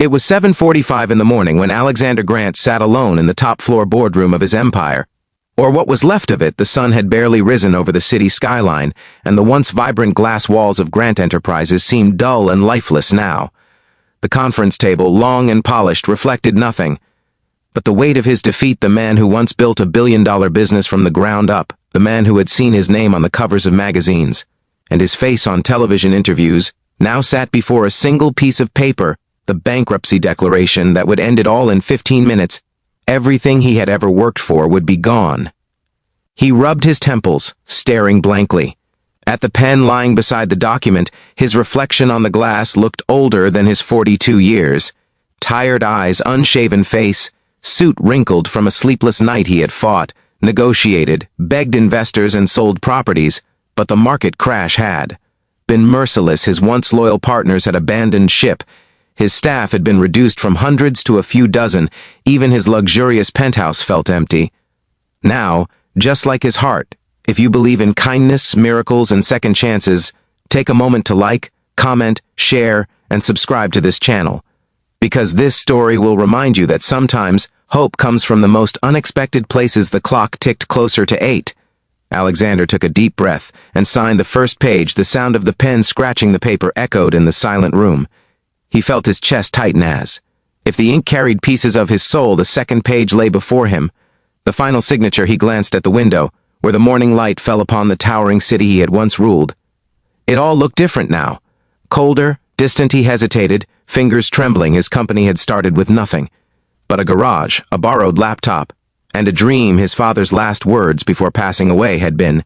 It was 7:45 in the morning when Alexander Grant sat alone in the top-floor boardroom of his empire. Or what was left of it. The sun had barely risen over the city skyline, and the once vibrant glass walls of Grant Enterprises seemed dull and lifeless now. The conference table, long and polished, reflected nothing but the weight of his defeat. The man who once built a billion-dollar business from the ground up, the man who had seen his name on the covers of magazines and his face on television interviews, now sat before a single piece of paper, the bankruptcy declaration that would end it all in 15 minutes. Everything he had ever worked for would be gone. He rubbed his temples, staring blankly. At the pen lying beside the document, his reflection on the glass looked older than his 42 years. Tired eyes, unshaven face, suit wrinkled from a sleepless night he had fought, negotiated, begged investors and sold properties, but the market crash had been merciless. His once loyal partners had abandoned ship. His staff had been reduced from hundreds to a few dozen. Even his luxurious penthouse felt empty. Now, just like his heart, if you believe in kindness, miracles, and second chances, take a moment to like, comment, share, and subscribe to this channel. Because this story will remind you that sometimes hope comes from the most unexpected places. The clock ticked closer to 8. Alexander took a deep breath and signed the first page. The sound of the pen scratching the paper echoed in the silent room. He felt his chest tighten as, if the ink carried pieces of his soul, the second page lay before him. The final signature. He glanced at the window, where the morning light fell upon the towering city he had once ruled. It all looked different now. Colder, distant. He hesitated, fingers trembling. His company had started with nothing but a garage, a borrowed laptop, and a dream. His father's last words before passing away had been,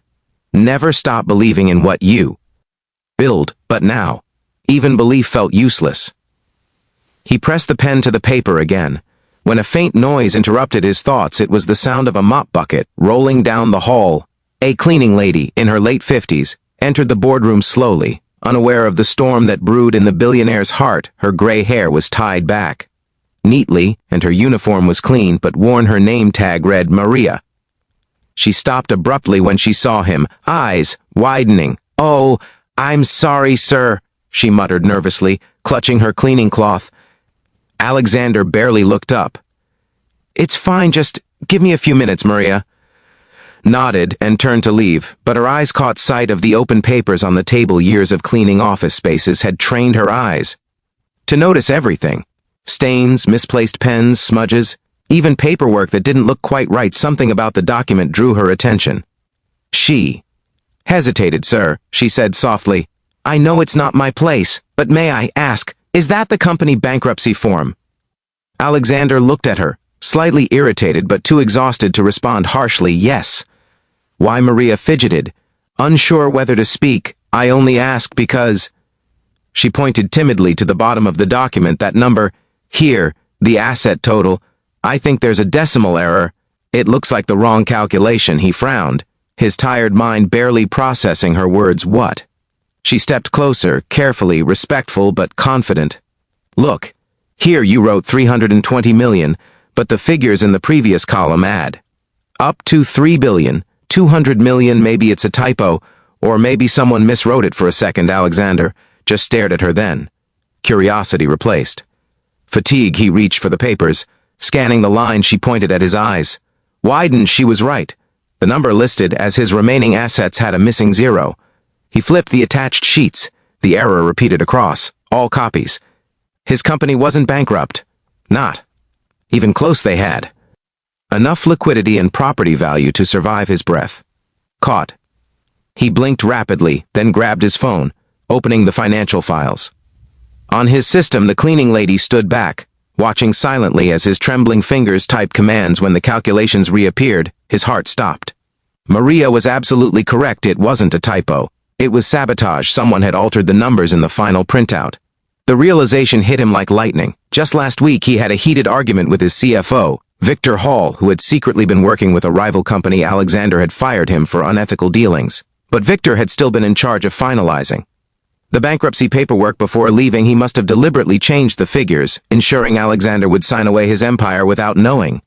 "Never stop believing in what you build." But now, even belief felt useless. He pressed the pen to the paper again, when a faint noise interrupted his thoughts. It was the sound of a mop bucket rolling down the hall. A cleaning lady, in her late 50s, entered the boardroom slowly, unaware of the storm that brewed in the billionaire's heart. Her gray hair was tied back neatly, and her uniform was clean but worn. Her name tag read Maria. She stopped abruptly when she saw him, eyes widening. "Oh, I'm sorry, sir," she muttered nervously, clutching her cleaning cloth. Alexander barely looked up. "It's fine, just give me a few minutes," Maria nodded and turned to leave, but her eyes caught sight of the open papers on the table. Years of cleaning office spaces had trained her eyes to notice everything. Stains, misplaced pens, smudges, even paperwork that didn't look quite right. Something about the document drew her attention. She hesitated. "Sir," she said softly, "I know it's not my place, but may I ask, is that the company bankruptcy form?" Alexander looked at her, slightly irritated but too exhausted to respond harshly. "Yes." Why? Maria fidgeted, unsure whether to speak. "I only ask because—" She pointed timidly to the bottom of the document. "That number, here, the asset total. I think there's a decimal error. It looks like the wrong calculation." He frowned, his tired mind barely processing her words. "What?" She stepped closer, carefully, respectful but confident. "Look, here you wrote 320 million, but the figures in the previous column add up to 3 billion, 200 million. Maybe it's a typo, or maybe someone miswrote it." For a second, Alexander just stared at her. Then curiosity replaced fatigue. He reached for the papers, scanning the line. She pointed at his eyes. Widened. She was right. The number listed as his remaining assets had a missing zero. He flipped the attached sheets. The error repeated across all copies. His company wasn't bankrupt. Not even close. They had enough liquidity and property value to survive. His breath caught. He blinked rapidly, then grabbed his phone, opening the financial files. On his system, the cleaning lady stood back, watching silently as his trembling fingers typed commands. When the calculations reappeared, his heart stopped. Maria was absolutely correct. It wasn't a typo. It was sabotage. Someone had altered the numbers in the final printout. The realization hit him like lightning. Just last week, he had a heated argument with his CFO, Victor Hall, who had secretly been working with a rival company. Alexander had fired him for unethical dealings, but Victor had still been in charge of finalizing the bankruptcy paperwork. Before leaving, he must have deliberately changed the figures, ensuring Alexander would sign away his empire without knowing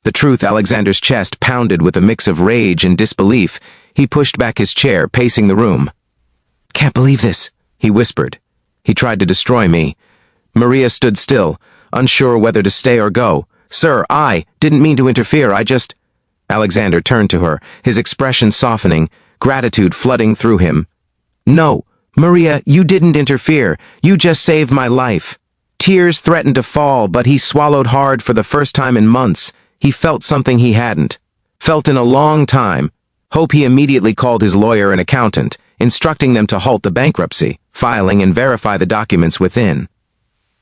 the truth. Alexander's chest pounded with a mix of rage and disbelief. He pushed back his chair, pacing the room. "Can't believe this," he whispered. "He tried to destroy me, Maria stood still, unsure whether to stay or go. "Sir, I didn't mean to interfere, I just—" Alexander turned to her, his expression softening, gratitude flooding through him. "No, Maria, you didn't interfere. You just saved my life." Tears threatened to fall, but he swallowed hard. For the first time in months. He felt something he hadn't felt in a long time. Hope. He immediately called his lawyer and accountant, instructing them to halt the bankruptcy filing and verify the documents within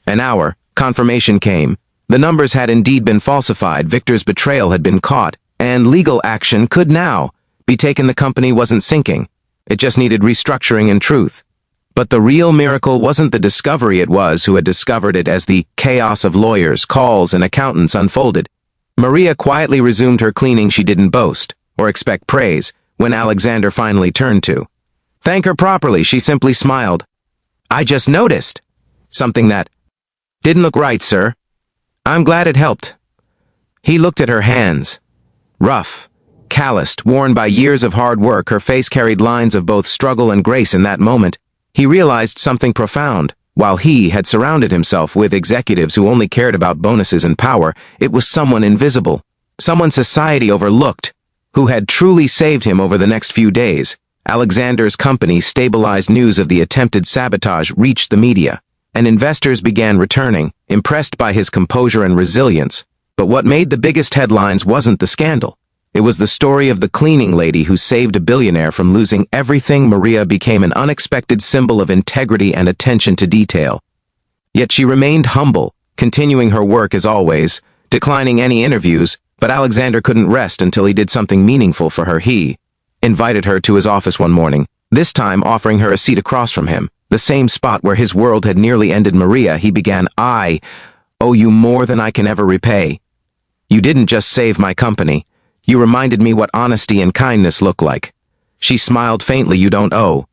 an hour. Confirmation came. The numbers had indeed been falsified, Victor's betrayal had been caught, and legal action could now be taken. The company wasn't sinking. It just needed restructuring and truth. But the real miracle wasn't the discovery, it was who had discovered it. As the chaos of lawyers, calls, and accountants unfolded, Maria quietly resumed her cleaning. She didn't boast or expect praise. When Alexander finally turned to thank her properly, she simply smiled. "I just noticed something that didn't look right, sir. I'm glad it helped." He looked at her hands. Rough, calloused, worn by years of hard work, her face carried lines of both struggle and grace. In that moment, he realized something profound. While he had surrounded himself with executives who only cared about bonuses and power, it was someone invisible, someone society overlooked, who had truly saved him. Over the next few days, Alexander's company stabilized. News of the attempted sabotage reached the media, and investors began returning, impressed by his composure and resilience. But what made the biggest headlines wasn't the scandal. It was the story of the cleaning lady who saved a billionaire from losing everything. Maria became an unexpected symbol of integrity and attention to detail. Yet she remained humble, continuing her work as always, declining any interviews. But Alexander couldn't rest until he did something meaningful for her. He invited her to his office one morning, this time offering her a seat across from him, the same spot where his world had nearly ended. "Maria," he began, "I owe you more than I can ever repay. You didn't just save my company. You reminded me what honesty and kindness look like." She smiled faintly. "You don't owe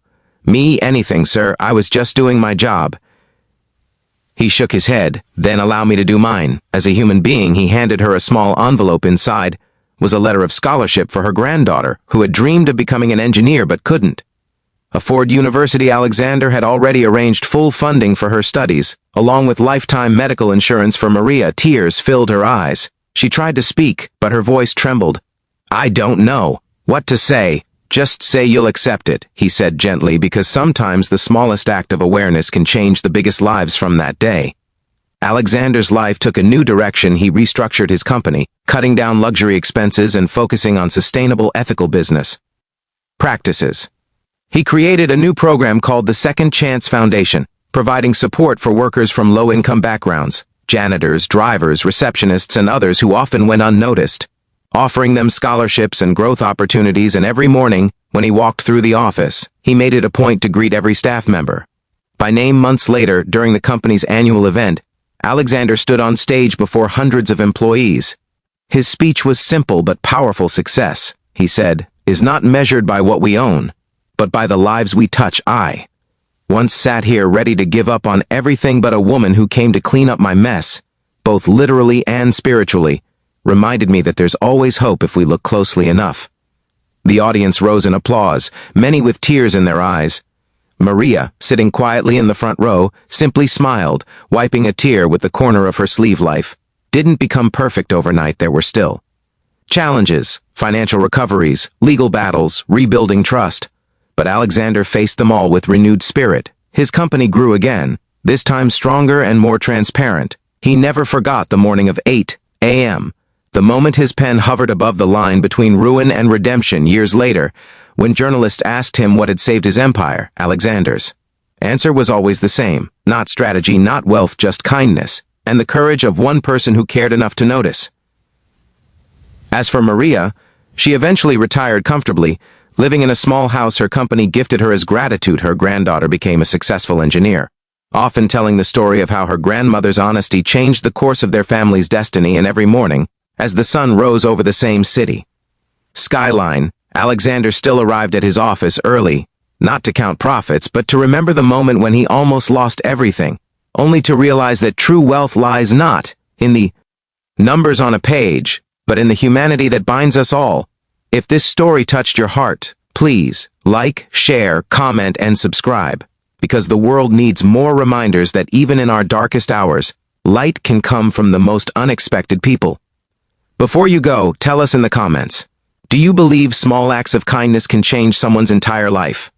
me anything, sir. I was just doing my job." He shook his head. "Then allow me to do mine." As a human being, he handed her a small envelope. Inside was a letter of scholarship for her granddaughter, who had dreamed of becoming an engineer but couldn't afford university. Alexander had already arranged full funding for her studies, along with lifetime medical insurance for Maria. Tears filled her eyes. She tried to speak, but her voice trembled. "I don't know what to say." "Just say you'll accept it," he said gently, because sometimes the smallest act of awareness can change the biggest lives. From that day, Alexander's life took a new direction. He restructured his company, cutting down luxury expenses and focusing on sustainable, ethical business practices. He created a new program called the Second Chance Foundation, providing support for workers from low-income backgrounds, janitors, drivers, receptionists, and others who often went unnoticed, offering them scholarships and growth opportunities. And every morning, when he walked through the office, he made it a point to greet every staff member by name. Months later, during the company's annual event, Alexander stood on stage before hundreds of employees. His speech was simple but powerful. "Success," he said, "is not measured by what we own, but by the lives we touch. I once sat here ready to give up on everything, but a woman who came to clean up my mess, both literally and spiritually, reminded me that there's always hope if we look closely enough." The audience rose in applause, many with tears in their eyes. Maria, sitting quietly in the front row, simply smiled, wiping a tear with the corner of her sleeve. Life didn't become perfect overnight. There were still challenges, financial recoveries, legal battles, rebuilding trust. But Alexander faced them all with renewed spirit. His company grew again, this time stronger and more transparent. He never forgot the morning of 8 a.m., the moment his pen hovered above the line between ruin and redemption. Years later, when journalists asked him what had saved his empire, Alexander's answer was always the same: not strategy, not wealth, just kindness, and the courage of one person who cared enough to notice. As for Maria, she eventually retired comfortably, living in a small house her company gifted her as gratitude. Her granddaughter became a successful engineer, often telling the story of how her grandmother's honesty changed the course of their family's destiny. And every morning, as the sun rose over the same city skyline, Alexander still arrived at his office early, not to count profits, but to remember the moment when he almost lost everything, only to realize that true wealth lies not in the numbers on a page, but in the humanity that binds us all. If this story touched your heart, please like, share, comment, and subscribe. because the world needs more reminders that even in our darkest hours, light can come from the most unexpected people. Before you go, tell us in the comments, do you believe small acts of kindness can change someone's entire life?